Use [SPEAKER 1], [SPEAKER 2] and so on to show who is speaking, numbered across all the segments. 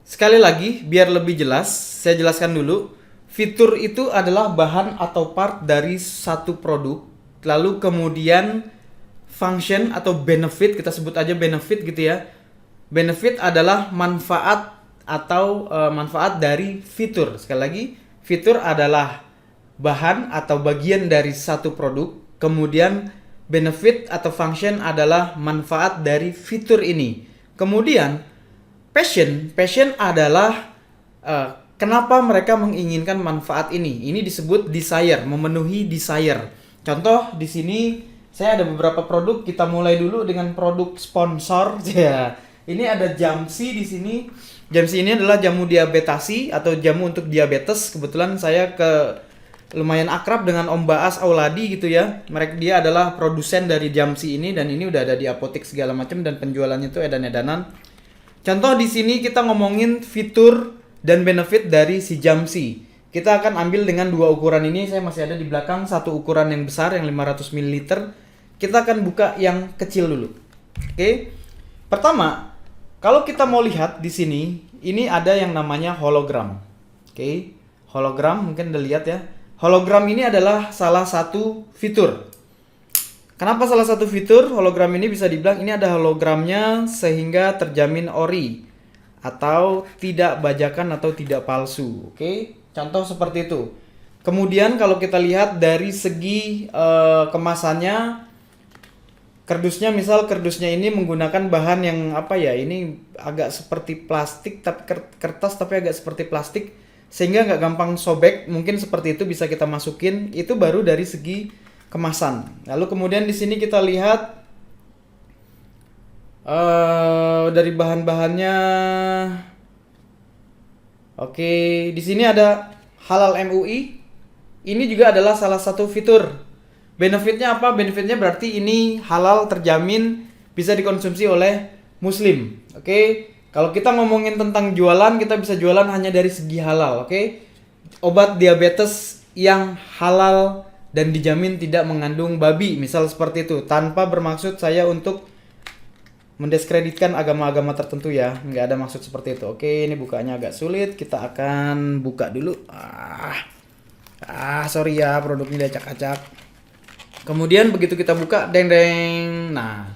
[SPEAKER 1] Sekali lagi, biar lebih jelas, saya jelaskan dulu. Fitur itu adalah bahan atau part dari satu produk. Lalu kemudian function atau benefit, kita sebut aja benefit gitu ya. Benefit adalah manfaat atau manfaat dari fitur. Sekali lagi, fitur adalah bahan atau bagian dari satu produk. Kemudian benefit atau function adalah manfaat dari fitur ini. Kemudian passion adalah kenapa mereka menginginkan manfaat ini. Ini disebut desire, memenuhi desire. Contoh di sini saya ada beberapa produk. Kita mulai dulu dengan produk sponsor. Ya, ini ada Jamsi di sini. Jamsi ini adalah jamu diabetasi atau jamu untuk diabetes. Kebetulan saya lumayan akrab dengan Om Baas Auladi gitu ya. Dia adalah produsen dari Jamsi ini dan ini udah ada di apotek segala macam dan penjualannya itu edan-edanan. Contoh di sini kita ngomongin fitur dan benefit dari si Jamsi. Kita akan ambil dengan dua ukuran ini. Saya masih ada di belakang satu ukuran yang besar yang 500 ml. Kita akan buka yang kecil dulu. Oke. Pertama, kalau kita mau lihat di sini, ini ada yang namanya hologram. Oke. Hologram mungkin udah lihat ya. Hologram ini adalah salah satu fitur. Kenapa salah satu fitur hologram ini bisa dibilang ini ada hologramnya sehingga terjamin ori atau tidak bajakan atau tidak palsu. Oke, contoh seperti itu. Kemudian kalau kita lihat dari segi kemasannya, kardusnya misal kardusnya ini menggunakan bahan yang apa ya? Ini agak seperti plastik tapi kertas tapi agak seperti plastik sehingga nggak gampang sobek. Mungkin seperti itu bisa kita masukin. Itu baru dari segi kemasan. Lalu kemudian di sini kita lihat dari bahan-bahannya. Oke, di sini ada halal MUI. Ini juga adalah salah satu fitur. Benefitnya apa? Benefitnya berarti ini halal terjamin bisa dikonsumsi oleh muslim. Oke, kalau kita ngomongin tentang jualan, kita bisa jualan hanya dari segi halal. Oke, obat diabetes yang halal dan dijamin tidak mengandung babi, misal seperti itu. Tanpa bermaksud saya untuk mendiskreditkan agama-agama tertentu ya, nggak ada maksud seperti itu. Oke, ini bukanya agak sulit, kita akan buka dulu. Sorry ya, produknya diacak-acak. Kemudian begitu kita buka, deng. Nah,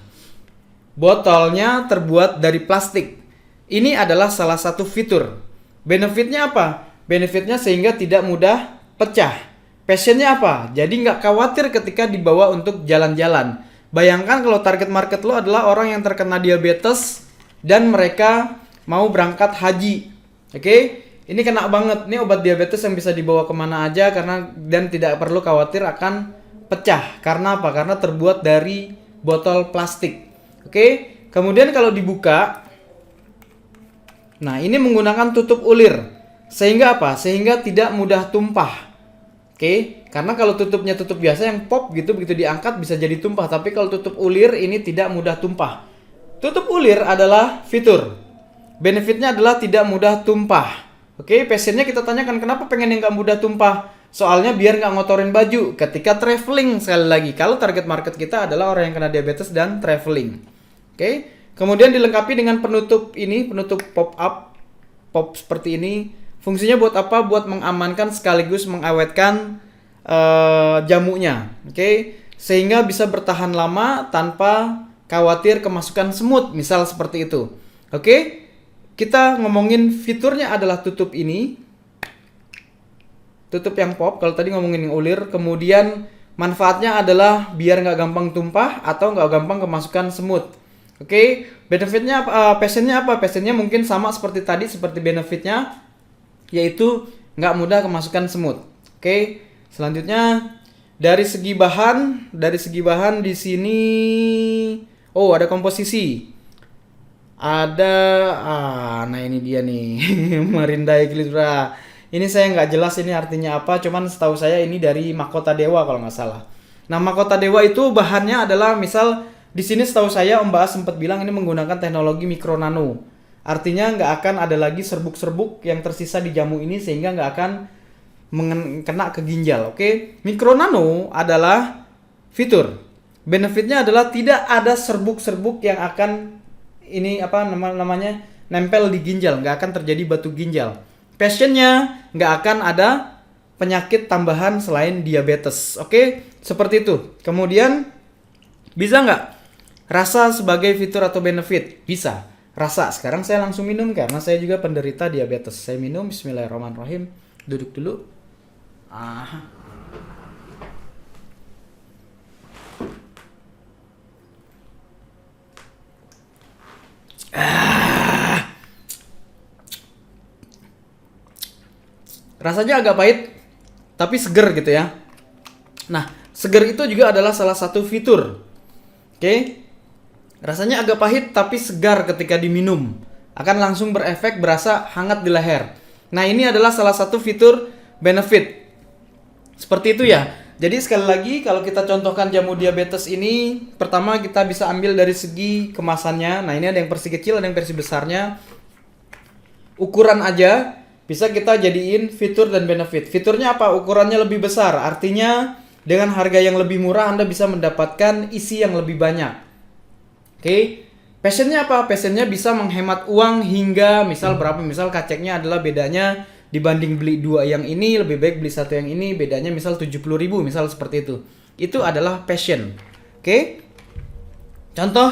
[SPEAKER 1] botolnya terbuat dari plastik. Ini adalah salah satu fitur. Benefitnya apa? Benefitnya sehingga tidak mudah pecah. Passionnya apa? Jadi nggak khawatir ketika dibawa untuk jalan-jalan. Bayangkan kalau target market lo adalah orang yang terkena diabetes dan mereka mau berangkat haji. Oke? Ini kena banget. Ini obat diabetes yang bisa dibawa kemana aja dan tidak perlu khawatir akan pecah. Karena apa? Karena terbuat dari botol plastik. Oke? Kemudian kalau dibuka, nah ini menggunakan tutup ulir. Sehingga apa? Sehingga tidak mudah tumpah. Oke, karena kalau tutupnya tutup biasa yang pop gitu, begitu diangkat bisa jadi tumpah. Tapi kalau tutup ulir ini tidak mudah tumpah. Tutup ulir adalah fitur. Benefitnya adalah tidak mudah tumpah. Oke, pasiennya kita tanyakan kenapa pengen yang nggak mudah tumpah. Soalnya biar nggak ngotorin baju ketika traveling. Sekali lagi, kalau target market kita adalah orang yang kena diabetes dan traveling. Oke, kemudian dilengkapi dengan penutup ini, penutup pop seperti ini. Fungsinya buat apa? Buat mengamankan sekaligus mengawetkan jamunya. Oke, sehingga bisa bertahan lama tanpa khawatir kemasukan semut, misal seperti itu. Oke, kita ngomongin fiturnya adalah tutup ini. Tutup yang pop, kalau tadi ngomongin yang ulir. Kemudian manfaatnya adalah biar nggak gampang tumpah atau nggak gampang kemasukan semut. Oke, benefitnya apa? Passionnya apa? Passionnya mungkin sama seperti tadi, seperti benefitnya, yaitu nggak mudah kemasukan semut. Oke, selanjutnya dari segi bahan di sini, ada komposisi. Ada, nah ini dia nih, Marinda Equilibra. Ini saya nggak jelas ini artinya apa, cuman setahu saya ini dari Mahkota Dewa kalau nggak salah. Nah, Mahkota Dewa itu bahannya adalah misal di sini setahu saya Om Baas sempat bilang ini menggunakan teknologi mikro nano. Artinya nggak akan ada lagi serbuk-serbuk yang tersisa di jamu ini sehingga nggak akan kena ke ginjal. Oke, mikro nano adalah fitur. Benefitnya adalah tidak ada serbuk-serbuk yang akan ini apa namanya nempel di ginjal, nggak akan terjadi batu ginjal. Passionnya nggak akan ada penyakit tambahan selain diabetes. Oke, seperti itu. Kemudian bisa nggak rasa sebagai fitur atau benefit? Bisa. Rasa. Sekarang saya langsung minum karena saya juga penderita diabetes. Saya minum. Bismillahirrahmanirrahim. Duduk dulu. Rasanya agak pahit, tapi seger gitu ya. Nah, seger itu juga adalah salah satu fitur. Oke. Rasanya agak pahit tapi segar ketika diminum. Akan langsung berefek berasa hangat di leher. Nah, ini adalah salah satu fitur benefit. Seperti itu ya. Jadi sekali lagi kalau kita contohkan jamu diabetes ini, pertama kita bisa ambil dari segi kemasannya. Nah, ini ada yang versi kecil, ada yang versi besarnya. Ukuran aja bisa kita jadiin fitur dan benefit. Fiturnya apa? Ukurannya lebih besar. Artinya dengan harga yang lebih murah Anda bisa mendapatkan isi yang lebih banyak. Oke. Passionnya apa? Passionnya bisa menghemat uang hingga misal berapa? Misal kaceknya adalah bedanya dibanding beli 2 yang ini lebih baik beli 1 yang ini, bedanya misal 70.000 misal seperti itu. Itu adalah passion. Oke. Contoh,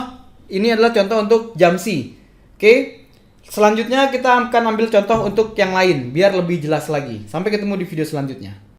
[SPEAKER 1] ini adalah contoh untuk Jamsi. Oke. Selanjutnya kita akan ambil contoh untuk yang lain biar lebih jelas lagi. Sampai ketemu di video selanjutnya.